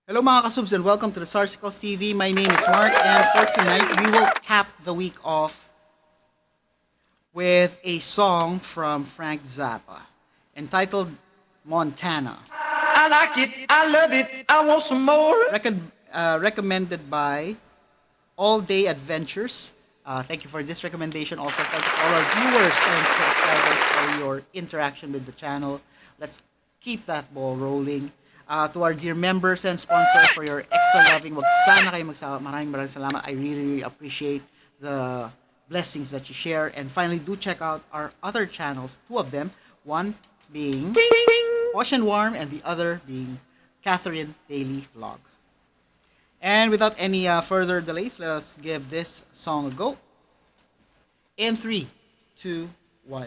Hello mga kasubs and welcome to the Sarsicles TV. My name is Mark and for tonight we will cap the week off with a song from Frank Zappa entitled Montana. I like it, I love it, I want some more. Recommended by All Day Adventures. Thank you for this recommendation. Also, thank you to all our viewers and subscribers for your interaction with the channel. Let's keep that ball rolling. To our dear members and sponsors for your extra loving. Wag sana kayo magsawa. Maraming salamat. I really appreciate the blessings that you share. And finally, do check out our other channels. Two of them. One being Wash and Warm and the other being Catherine Daily Vlog. And without any further delays, let's give this song a go. In 3, 2, 1.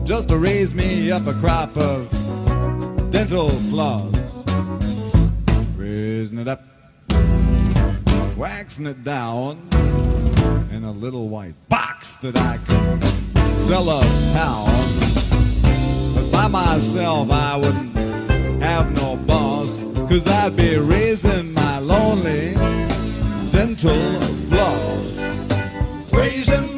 Just to raise me up a crop of dental floss. Raising it up, waxing it down in a little white box that I can sell uptown. But by myself I wouldn't have no boss, 'cause I'd be raising my lonely dental floss. Raising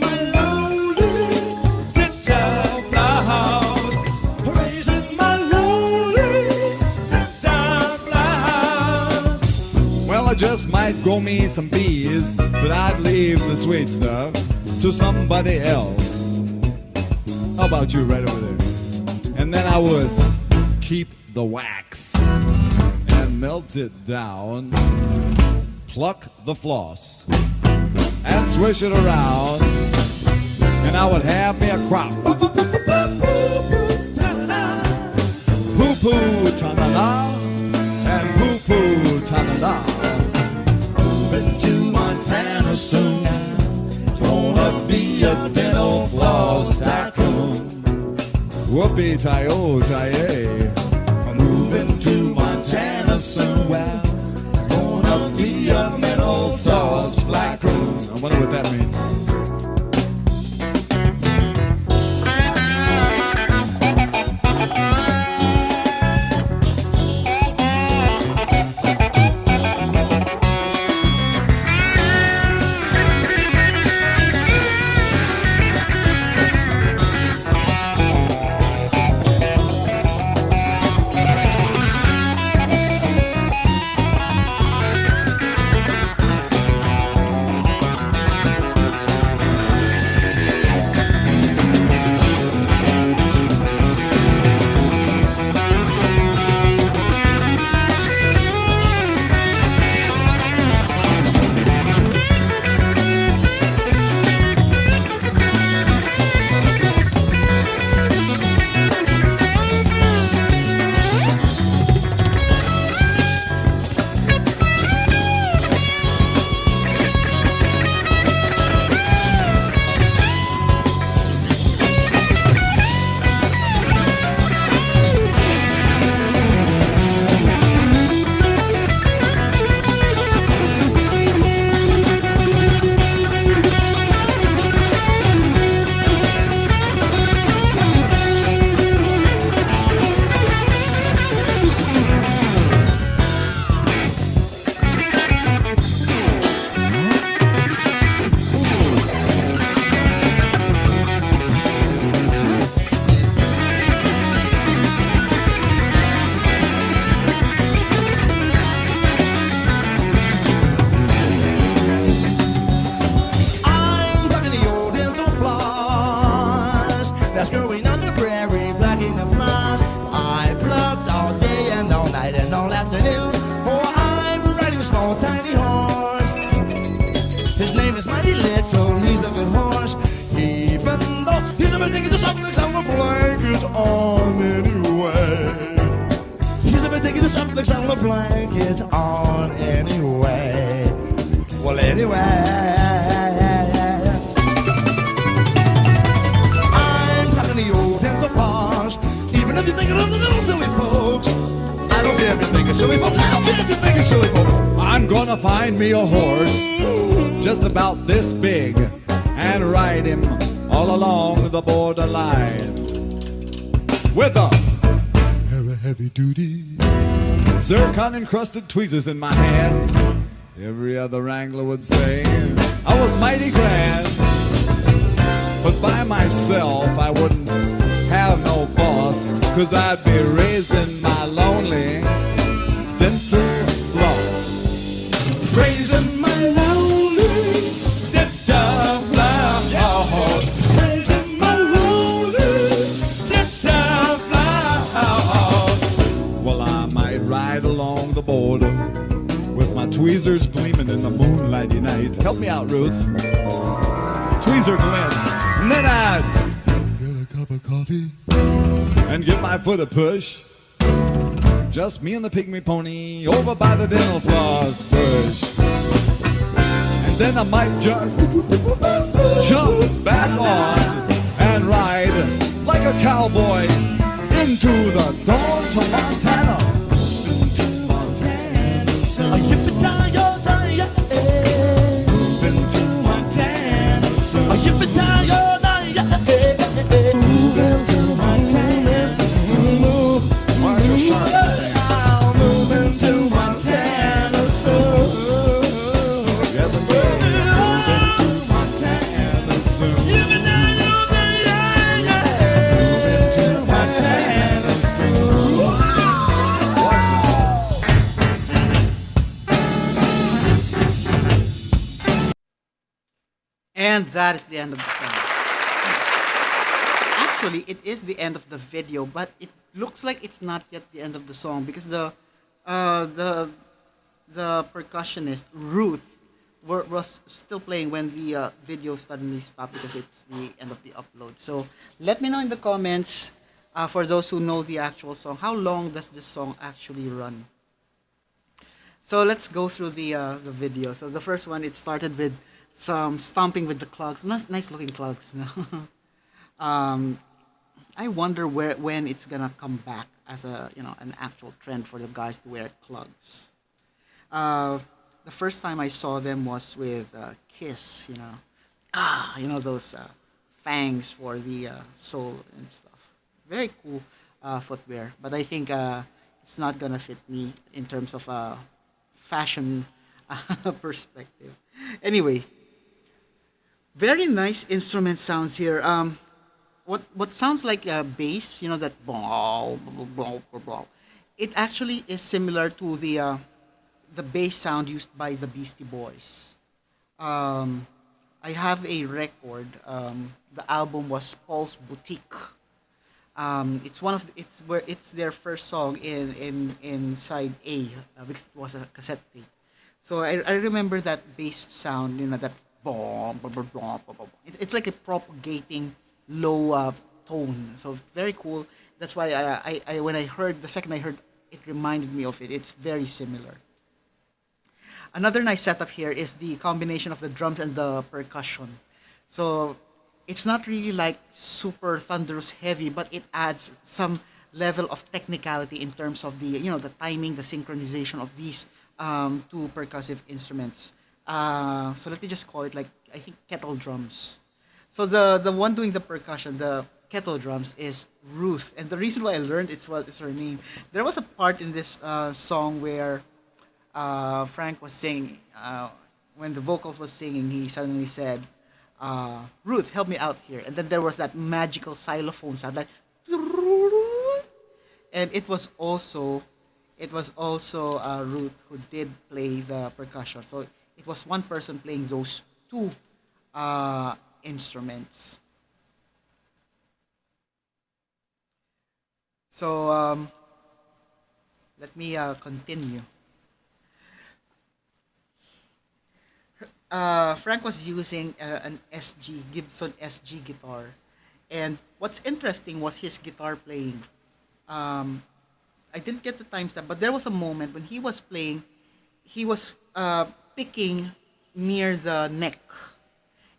I just might grow me some bees, but I'd leave the sweet stuff to somebody else. How about you right over there? And then I would keep the wax and melt it down, pluck the floss and swish it around, and I would have me a crop. Poo-poo ta-na-na and poo-poo ta-na-na. To Montana soon, gonna be a dental floss tycoon. Whoopee-tie-oh-tie-yay. I'm moving to Montana soon, gonna be a dental floss tycoon. I wonder what that means. That's growing on the prairie, blacking the flies. I plucked all day and all night and all afternoon. For I'm riding a small tiny horse. His name is Mighty Little, he's a good horse. Even though he's never taking the suffix on the blankets on anyway. He's never taking the suffix on the blankets on anyway. Well, anyway. silly folk? Now get to thinking, silly folk. I'm gonna find me a horse just about this big and ride him all along the borderline with a pair of heavy-duty zircon-encrusted tweezers in my hand. Every other wrangler would say I was mighty grand, but by myself I wouldn't have no boss, 'cause I'd be raising my lonely dental floss. Raising my lonely dental floss. Raising my lonely dental floss. Well, I might ride along the border with my tweezers gleaming in the moonlighty night. Help me out, Ruth. Tweezer glint. And then I'd get a cup of coffee and give my foot a push. Just me and the pygmy pony over by the dental floss bush. And then I might just jump back on and ride like a cowboy into the dawn to Montana. And that is the end of the song. Actually, it is the end of the video, but it looks like it's not yet the end of the song because uh, the the percussionist Ruth was still playing when the video suddenly stopped because it's the end of the upload. So let me know in the comments, for those who know the actual song, how long does this song actually run? So let's go through the video. So the first one, it started with some stomping with the clogs. Nice looking clogs. um, I wonder when it's gonna come back as a an actual trend for the guys to wear clogs. Uh, the first time I saw them was with Kiss. Those fangs for the sole and stuff. Very cool footwear, but I think it's not gonna fit me in terms of fashion perspective. Anyway, very nice instrument sounds here. What sounds like a bass, that blah, blah, blah, blah, blah. It actually is similar to the bass sound used by the Beastie Boys. I have a record. The album was Paul's Boutique. It's their first song in side A, because it was a cassette tape. So I remember that bass sound, that boom, boom, boom, boom, boom, boom. It's like a propagating low tone. So it's very cool. That's why I when I heard the second I heard it reminded me of it. It's very similar. Another nice setup here is the combination of the drums and the percussion. So it's not really like super thunderous heavy, but it adds some level of technicality in terms of the timing, the synchronization of these two percussive instruments. So let me just call it, like, I think, kettle drums. So the one doing the percussion, the kettle drums, is Ruth, and the reason why I learned it's her name. There was a part in this song where Frank was singing. When the vocals was singing, he suddenly said, "Ruth, help me out here." And then there was that magical xylophone sound, like, and it was also Ruth who did play the percussion. So it was one person playing those two instruments. So let me continue. Frank was using an Gibson SG guitar, and what's interesting was his guitar playing. Um, I didn't get the timestamp, but there was a moment when he was playing, he was picking near the neck,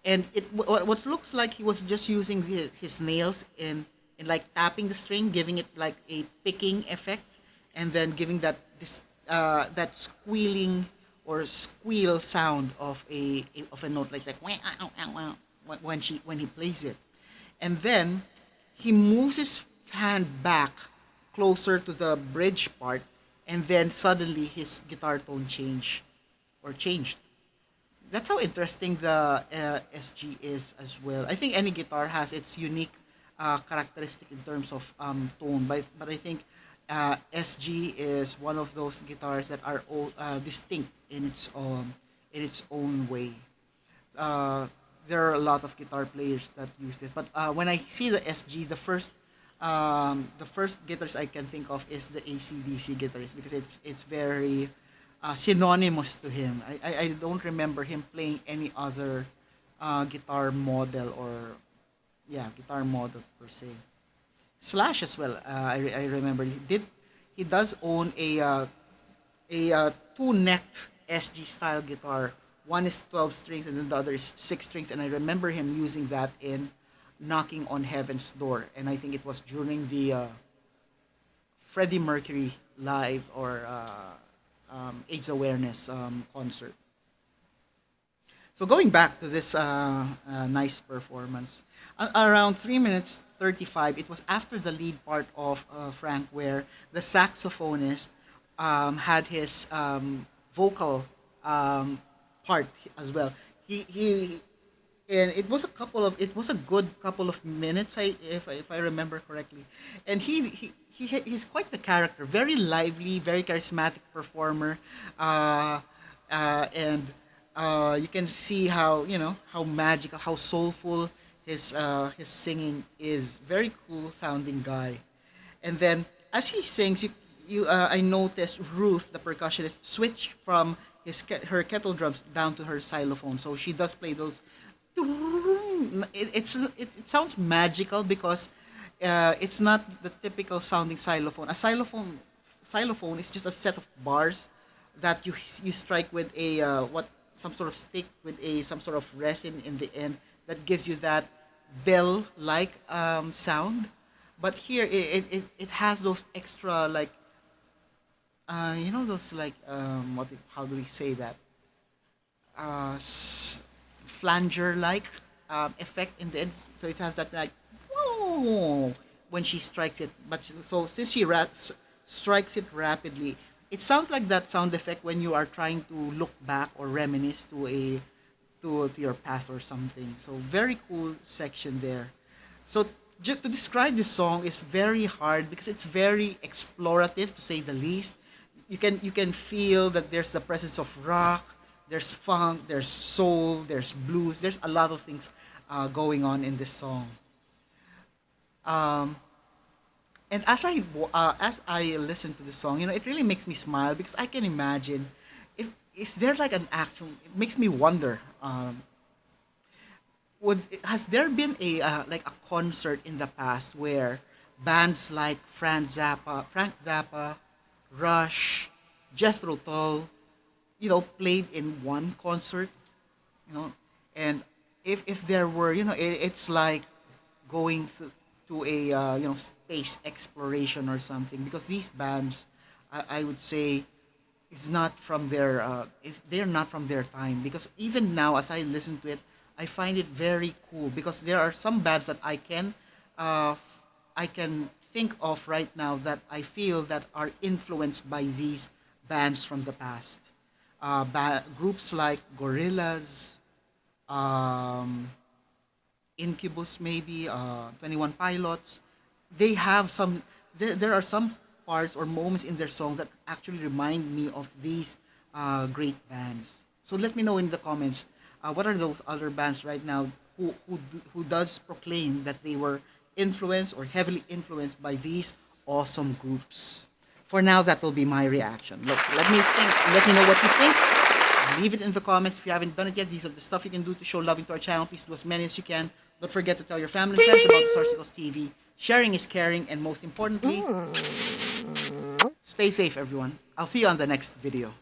and what looks like he was just using his nails in like tapping the string, giving it like a picking effect, and then giving that this that squealing or squeal sound of a note like wah, ow, ow, ow, when he plays it, and then he moves his hand back closer to the bridge part, and then suddenly his guitar tone changed. That's how interesting the SG is as well. I think any guitar has its unique characteristic in terms of tone, but I think SG is one of those guitars that are distinct in its own way. Uh, there are a lot of guitar players that use it, but when I see the SG, the first guitarist I can think of is the ACDC guitarist because it's very synonymous to him. I don't remember him playing any other guitar model or yeah guitar model per se. Slash as well. I remember he does own a two-necked SG style guitar. One is 12 strings and then the other is 6 strings, and I remember him using that in Knocking on Heaven's Door, and I think it was during the Freddie Mercury live or AIDS awareness concert. So going back to this nice performance, around 3 minutes 35, it was after the lead part of Frank where the saxophonist had his vocal part as well. He and it was a good couple of minutes if I remember correctly, and he's quite the character, very lively, very charismatic performer, and you can see how how magical, how soulful his singing is. Very cool sounding guy. And then as he sings, I noticed Ruth, the percussionist, switch from her kettle drums down to her xylophone. So she does play those. It sounds magical because it's not the typical sounding xylophone. A xylophone is just a set of bars that you strike with a what some sort of stick with a some sort of resin in the end that gives you that bell like sound. But here it has those extra like those like how do we say that flanger like effect in the end, so it has that like whoa when she strikes it. But so since she strikes it rapidly, it sounds like that sound effect when you are trying to look back or reminisce to your past or something. So very cool section there. So to describe this song is very hard because it's very explorative to say the least. You can feel that there's the presence of rock, there's funk, there's soul, there's blues, there's a lot of things going on in this song. Um, and as I listen to the song, it really makes me smile because I can imagine if is there like an action. It makes me wonder. Has there been a like a concert in the past where bands like Frank Zappa, Rush, Jethro Tull, played in one concert, and if there were, it's like going to a space exploration or something because these bands, I would say, they're not from their time because even now as I listen to it, I find it very cool because there are some bands that I can think of right now that I feel that are influenced by these bands from the past. Groups like Gorillaz, um, Incubus, maybe 21 Pilots. They have some. There are some parts or moments in their songs that actually remind me of these great bands. So let me know in the comments what are those other bands right now who does proclaim that they were influenced or heavily influenced by these awesome groups. For now, that will be my reaction. Look, so let me think. Let me know what you think. Leave it in the comments if you haven't done it yet. These are the stuff you can do to show loving to our channel. Please do as many as you can. Don't forget to tell your family and friends about the Sarsicles TV. Sharing is caring, and most importantly, stay safe, everyone. I'll see you on the next video.